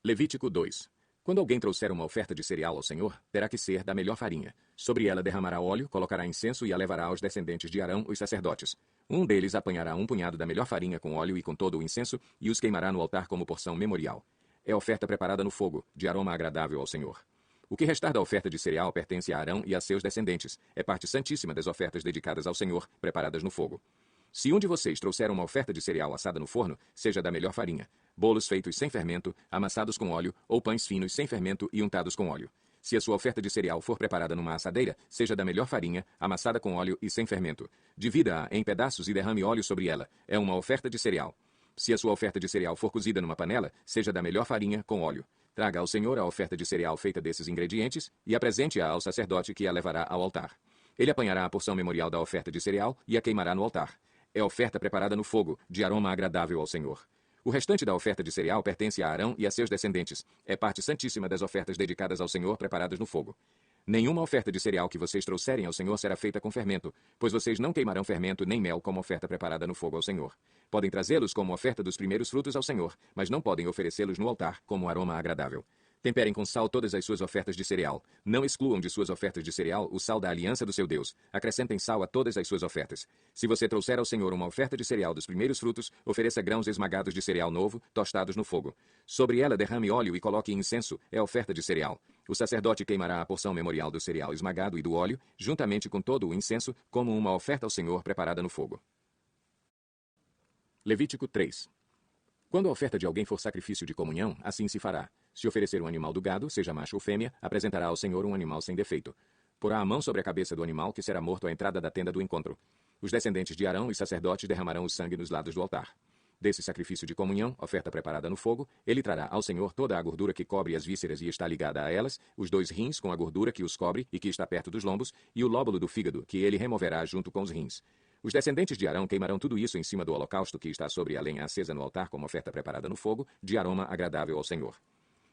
Levítico 2. Quando alguém trouxer uma oferta de cereal ao Senhor, terá que ser da melhor farinha. Sobre ela derramará óleo, colocará incenso e a levará aos descendentes de Arão, os sacerdotes. Um deles apanhará um punhado da melhor farinha com óleo e com todo o incenso, e os queimará no altar como porção memorial. É oferta preparada no fogo, de aroma agradável ao Senhor. O que restar da oferta de cereal pertence a Arão e a seus descendentes. É parte santíssima das ofertas dedicadas ao Senhor, preparadas no fogo. Se um de vocês trouxer uma oferta de cereal assada no forno, seja da melhor farinha, bolos feitos sem fermento, amassados com óleo, ou pães finos sem fermento e untados com óleo. Se a sua oferta de cereal for preparada numa assadeira, seja da melhor farinha, amassada com óleo e sem fermento. Divida-a em pedaços e derrame óleo sobre ela. É uma oferta de cereal. Se a sua oferta de cereal for cozida numa panela, seja da melhor farinha, com óleo. Traga ao Senhor a oferta de cereal feita desses ingredientes e apresente-a ao sacerdote que a levará ao altar. Ele apanhará a porção memorial da oferta de cereal e a queimará no altar. É oferta preparada no fogo, de aroma agradável ao Senhor. O restante da oferta de cereal pertence a Arão e a seus descendentes. É parte santíssima das ofertas dedicadas ao Senhor preparadas no fogo. Nenhuma oferta de cereal que vocês trouxerem ao Senhor será feita com fermento, pois vocês não queimarão fermento nem mel como oferta preparada no fogo ao Senhor. Podem trazê-los como oferta dos primeiros frutos ao Senhor, mas não podem oferecê-los no altar como aroma agradável. Temperem com sal todas as suas ofertas de cereal. Não excluam de suas ofertas de cereal o sal da aliança do seu Deus. Acrescentem sal a todas as suas ofertas. Se você trouxer ao Senhor uma oferta de cereal dos primeiros frutos, ofereça grãos esmagados de cereal novo, tostados no fogo. Sobre ela derrame óleo e coloque incenso. É oferta de cereal. O sacerdote queimará a porção memorial do cereal esmagado e do óleo, juntamente com todo o incenso, como uma oferta ao Senhor preparada no fogo. Levítico 3. Quando a oferta de alguém for sacrifício de comunhão, assim se fará. Se oferecer um animal do gado, seja macho ou fêmea, apresentará ao Senhor um animal sem defeito. Porá a mão sobre a cabeça do animal, que será morto à entrada da tenda do encontro. Os descendentes de Arão, os sacerdotes, derramarão o sangue nos lados do altar. Desse sacrifício de comunhão, oferta preparada no fogo, ele trará ao Senhor toda a gordura que cobre as vísceras e está ligada a elas, os 2 rins com a gordura que os cobre e que está perto dos lombos, e o lóbulo do fígado, que ele removerá junto com os rins. Os descendentes de Arão queimarão tudo isso em cima do holocausto que está sobre a lenha acesa no altar como oferta preparada no fogo, de aroma agradável ao Senhor.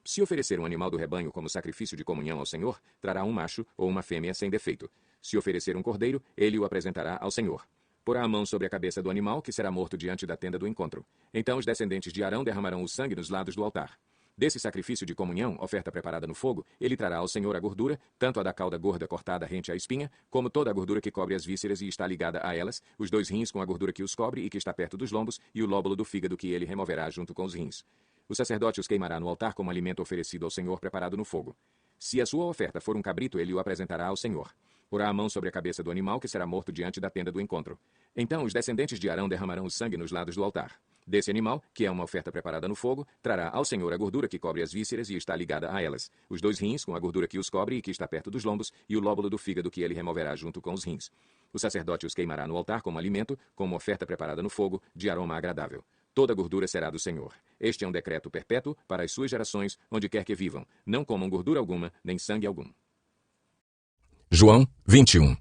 Se oferecer um animal do rebanho como sacrifício de comunhão ao Senhor, trará um macho ou uma fêmea sem defeito. Se oferecer um cordeiro, ele o apresentará ao Senhor. Porá a mão sobre a cabeça do animal, que será morto diante da tenda do encontro. Então os descendentes de Arão derramarão o sangue nos lados do altar. Desse sacrifício de comunhão, oferta preparada no fogo, ele trará ao Senhor a gordura, tanto a da cauda gorda cortada rente à espinha, como toda a gordura que cobre as vísceras e está ligada a elas, os 2 rins com a gordura que os cobre e que está perto dos lombos, e o lóbulo do fígado que ele removerá junto com os rins. O sacerdote os queimará no altar como alimento oferecido ao Senhor preparado no fogo. Se a sua oferta for um cabrito, ele o apresentará ao Senhor. Porá a mão sobre a cabeça do animal, que será morto diante da tenda do encontro. Então os descendentes de Arão derramarão o sangue nos lados do altar. Desse animal, que é uma oferta preparada no fogo, trará ao Senhor a gordura que cobre as vísceras e está ligada a elas, os 2 rins com a gordura que os cobre e que está perto dos lombos, e o lóbulo do fígado que ele removerá junto com os rins. O sacerdote os queimará no altar como alimento, como oferta preparada no fogo, de aroma agradável. Toda a gordura será do Senhor. Este é um decreto perpétuo para as suas gerações, onde quer que vivam. Não comam gordura alguma, nem sangue algum. João 21.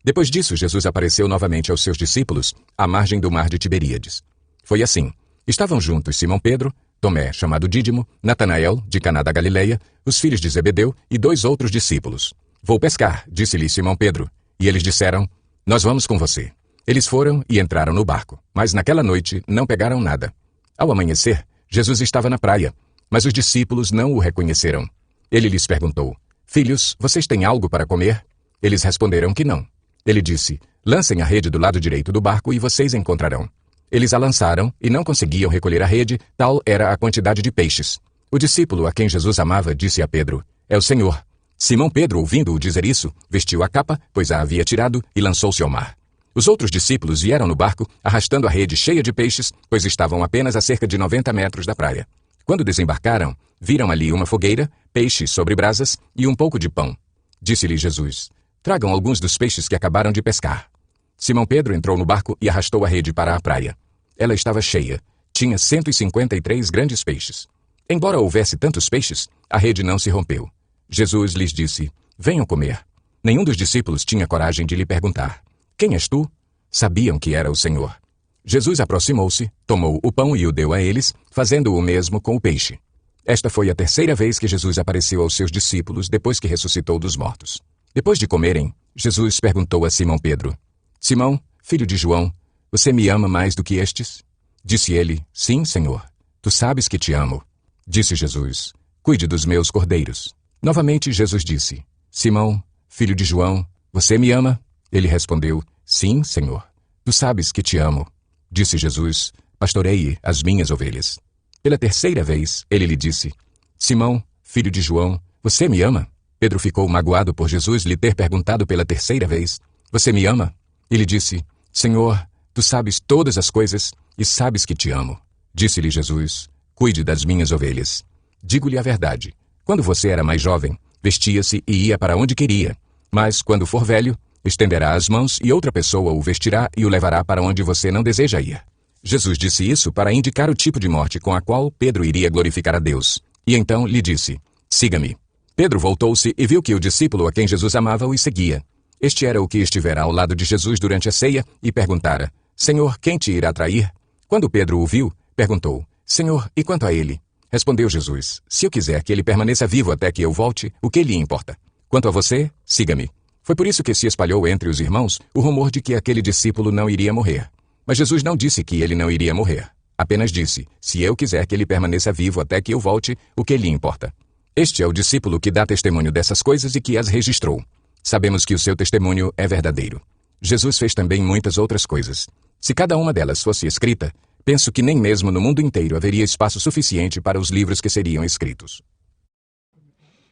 Depois disso, Jesus apareceu novamente aos seus discípulos, à margem do mar de Tiberíades. Foi assim. Estavam juntos Simão Pedro, Tomé, chamado Dídimo, Natanael, de Caná da Galileia, os filhos de Zebedeu e 2 outros discípulos. Vou pescar, disse-lhe Simão Pedro. E eles disseram, nós vamos com você. Eles foram e entraram no barco, mas naquela noite não pegaram nada. Ao amanhecer, Jesus estava na praia, mas os discípulos não o reconheceram. Ele lhes perguntou, filhos, vocês têm algo para comer? Eles responderam que não. Ele disse, lancem a rede do lado direito do barco e vocês encontrarão. Eles a lançaram e não conseguiam recolher a rede, tal era a quantidade de peixes. O discípulo a quem Jesus amava disse a Pedro, é o Senhor. Simão Pedro, ouvindo-o dizer isso, vestiu a capa, pois a havia tirado, e lançou-se ao mar. Os outros discípulos vieram no barco, arrastando a rede cheia de peixes, pois estavam apenas a cerca de 90 metros da praia. Quando desembarcaram, viram ali uma fogueira, peixes sobre brasas e um pouco de pão. Disse-lhe Jesus, tragam alguns dos peixes que acabaram de pescar. Simão Pedro entrou no barco e arrastou a rede para a praia. Ela estava cheia. Tinha 153 grandes peixes. Embora houvesse tantos peixes, a rede não se rompeu. Jesus lhes disse, venham comer. Nenhum dos discípulos tinha coragem de lhe perguntar, quem és tu? Sabiam que era o Senhor. Jesus aproximou-se, tomou o pão e o deu a eles, fazendo o mesmo com o peixe. Esta foi a 3ª vez que Jesus apareceu aos seus discípulos depois que ressuscitou dos mortos. Depois de comerem, Jesus perguntou a Simão Pedro, Simão, filho de João, você me ama mais do que estes? Disse ele, sim, Senhor. Tu sabes que te amo. Disse Jesus: Cuide dos meus cordeiros. Novamente Jesus disse: Simão, filho de João, você me ama? Ele respondeu: Sim, Senhor. Tu sabes que te amo. Disse Jesus: Pastoreie as minhas ovelhas. Pela terceira vez, ele lhe disse: Simão, filho de João, você me ama? Pedro ficou magoado por Jesus lhe ter perguntado pela terceira vez: Você me ama? Ele disse: Senhor, tu sabes todas as coisas e sabes que te amo. Disse-lhe Jesus: Cuide das minhas ovelhas. Digo-lhe a verdade. Quando você era mais jovem, vestia-se e ia para onde queria. Mas, quando for velho, estenderá as mãos e outra pessoa o vestirá e o levará para onde você não deseja ir. Jesus disse isso para indicar o tipo de morte com a qual Pedro iria glorificar a Deus. E então lhe disse: Siga-me. Pedro voltou-se e viu que o discípulo a quem Jesus amava o seguia. Este era o que estivera ao lado de Jesus durante a ceia e perguntara: Senhor, quem te irá trair? Quando Pedro o viu, perguntou: Senhor, e quanto a ele? Respondeu Jesus: Se eu quiser que ele permaneça vivo até que eu volte, o que lhe importa? Quanto a você, siga-me. Foi por isso que se espalhou entre os irmãos o rumor de que aquele discípulo não iria morrer. Mas Jesus não disse que ele não iria morrer. Apenas disse: Se eu quiser que ele permaneça vivo até que eu volte, o que lhe importa? Este é o discípulo que dá testemunho dessas coisas e que as registrou. Sabemos que o seu testemunho é verdadeiro. Jesus fez também muitas outras coisas. Se cada uma delas fosse escrita, penso que nem mesmo no mundo inteiro haveria espaço suficiente para os livros que seriam escritos.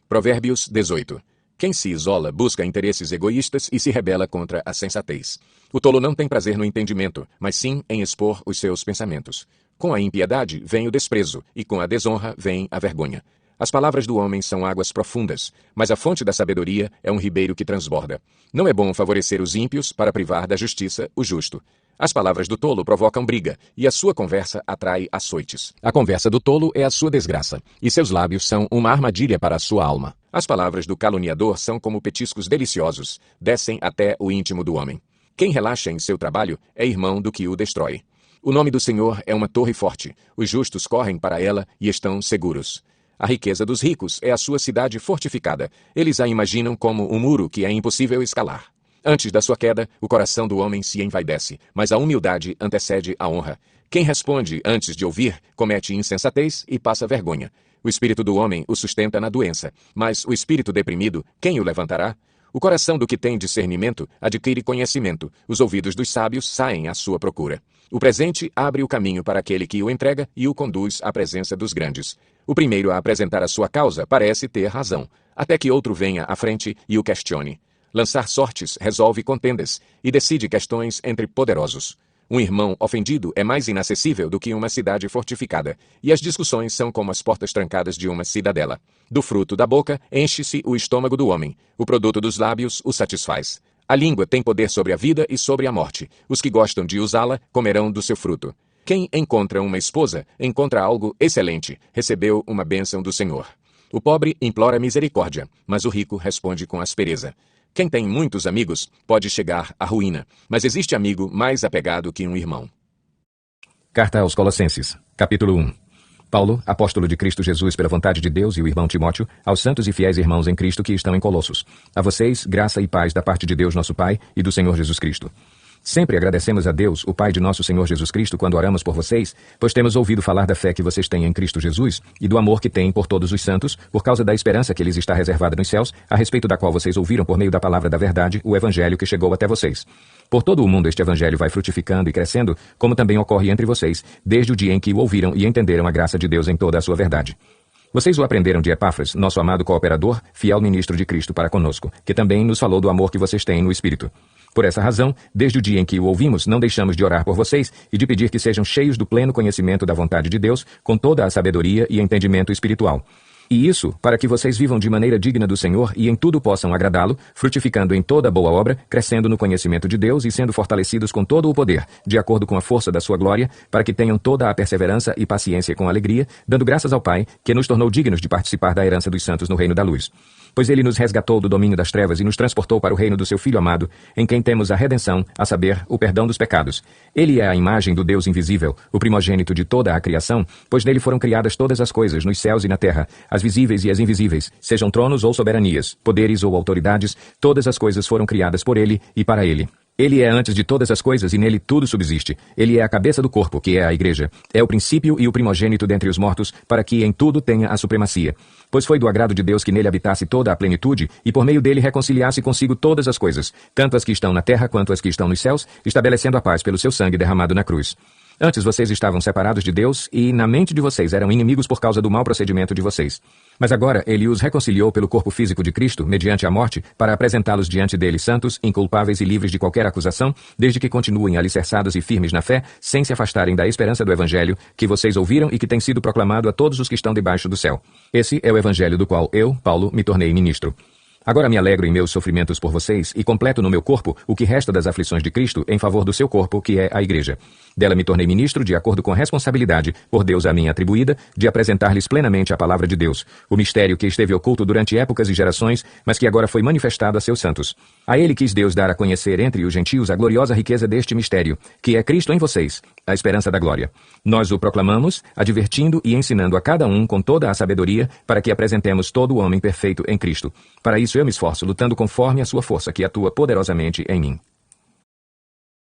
Provérbios 18. Quem se isola busca interesses egoístas e se rebela contra a sensatez. O tolo não tem prazer no entendimento, mas sim em expor os seus pensamentos. Com a impiedade vem o desprezo, e com a desonra vem a vergonha. As palavras do homem são águas profundas, mas a fonte da sabedoria é um ribeiro que transborda. Não é bom favorecer os ímpios para privar da justiça o justo. As palavras do tolo provocam briga, e a sua conversa atrai açoites. A conversa do tolo é a sua desgraça, e seus lábios são uma armadilha para a sua alma. As palavras do caluniador são como petiscos deliciosos, descem até o íntimo do homem. Quem relaxa em seu trabalho é irmão do que o destrói. O nome do Senhor é uma torre forte. Os justos correm para ela e estão seguros. A riqueza dos ricos é a sua cidade fortificada. Eles a imaginam como um muro que é impossível escalar. Antes da sua queda, o coração do homem se envaidece, mas a humildade antecede a honra. Quem responde antes de ouvir, comete insensatez e passa vergonha. O espírito do homem o sustenta na doença, mas o espírito deprimido, quem o levantará? O coração do que tem discernimento adquire conhecimento, os ouvidos dos sábios saem à sua procura. O presente abre o caminho para aquele que o entrega e o conduz à presença dos grandes. O primeiro a apresentar a sua causa parece ter razão, até que outro venha à frente e o questione. Lançar sortes resolve contendas e decide questões entre poderosos. Um irmão ofendido é mais inacessível do que uma cidade fortificada, e as discussões são como as portas trancadas de uma cidadela. Do fruto da boca enche-se o estômago do homem, o produto dos lábios o satisfaz. A língua tem poder sobre a vida e sobre a morte. Os que gostam de usá-la comerão do seu fruto. Quem encontra uma esposa, encontra algo excelente, recebeu uma bênção do Senhor. O pobre implora misericórdia, mas o rico responde com aspereza. Quem tem muitos amigos pode chegar à ruína, mas existe amigo mais apegado que um irmão. Carta aos Colossenses, capítulo 1. Paulo, apóstolo de Cristo Jesus pela vontade de Deus, e o irmão Timóteo, aos santos e fiéis irmãos em Cristo que estão em Colossos. A vocês, graça e paz da parte de Deus nosso Pai e do Senhor Jesus Cristo. Sempre agradecemos a Deus, o Pai de nosso Senhor Jesus Cristo, quando oramos por vocês, pois temos ouvido falar da fé que vocês têm em Cristo Jesus e do amor que têm por todos os santos, por causa da esperança que lhes está reservada nos céus, a respeito da qual vocês ouviram por meio da palavra da verdade, o Evangelho que chegou até vocês. Por todo o mundo este Evangelho vai frutificando e crescendo, como também ocorre entre vocês, desde o dia em que o ouviram e entenderam a graça de Deus em toda a sua verdade. Vocês o aprenderam de Epáfras, nosso amado cooperador, fiel ministro de Cristo para conosco, que também nos falou do amor que vocês têm no Espírito. Por essa razão, desde o dia em que o ouvimos, não deixamos de orar por vocês e de pedir que sejam cheios do pleno conhecimento da vontade de Deus, com toda a sabedoria e entendimento espiritual. E isso para que vocês vivam de maneira digna do Senhor e em tudo possam agradá-lo, frutificando em toda boa obra, crescendo no conhecimento de Deus e sendo fortalecidos com todo o poder, de acordo com a força da sua glória, para que tenham toda a perseverança e paciência com alegria, dando graças ao Pai, que nos tornou dignos de participar da herança dos santos no reino da luz. Pois ele nos resgatou do domínio das trevas e nos transportou para o reino do seu Filho amado, em quem temos a redenção, a saber, o perdão dos pecados. Ele é a imagem do Deus invisível, o primogênito de toda a criação, pois nele foram criadas todas as coisas, nos céus e na terra, as visíveis e as invisíveis, sejam tronos ou soberanias, poderes ou autoridades, todas as coisas foram criadas por ele e para ele. Ele é antes de todas as coisas e nele tudo subsiste. Ele é a cabeça do corpo, que é a igreja. É o princípio e o primogênito dentre os mortos, para que em tudo tenha a supremacia. Pois foi do agrado de Deus que nele habitasse toda a plenitude, e por meio dele reconciliasse consigo todas as coisas, tanto as que estão na terra quanto as que estão nos céus, estabelecendo a paz pelo seu sangue derramado na cruz. Antes vocês estavam separados de Deus e, na mente de vocês, eram inimigos por causa do mau procedimento de vocês. Mas agora ele os reconciliou pelo corpo físico de Cristo, mediante a morte, para apresentá-los diante dele santos, inculpáveis e livres de qualquer acusação, desde que continuem alicerçados e firmes na fé, sem se afastarem da esperança do Evangelho, que vocês ouviram e que tem sido proclamado a todos os que estão debaixo do céu. Esse é o Evangelho do qual eu, Paulo, me tornei ministro. Agora me alegro em meus sofrimentos por vocês e completo no meu corpo o que resta das aflições de Cristo em favor do seu corpo, que é a Igreja. Dela me tornei ministro de acordo com a responsabilidade, por Deus a mim atribuída, de apresentar-lhes plenamente a palavra de Deus, o mistério que esteve oculto durante épocas e gerações, mas que agora foi manifestado a seus santos. A ele quis Deus dar a conhecer entre os gentios a gloriosa riqueza deste mistério, que é Cristo em vocês, a esperança da glória. Nós o proclamamos, advertindo e ensinando a cada um com toda a sabedoria, para que apresentemos todo o homem perfeito em Cristo. Para isso eu me esforço, lutando conforme a sua força, que atua poderosamente em mim.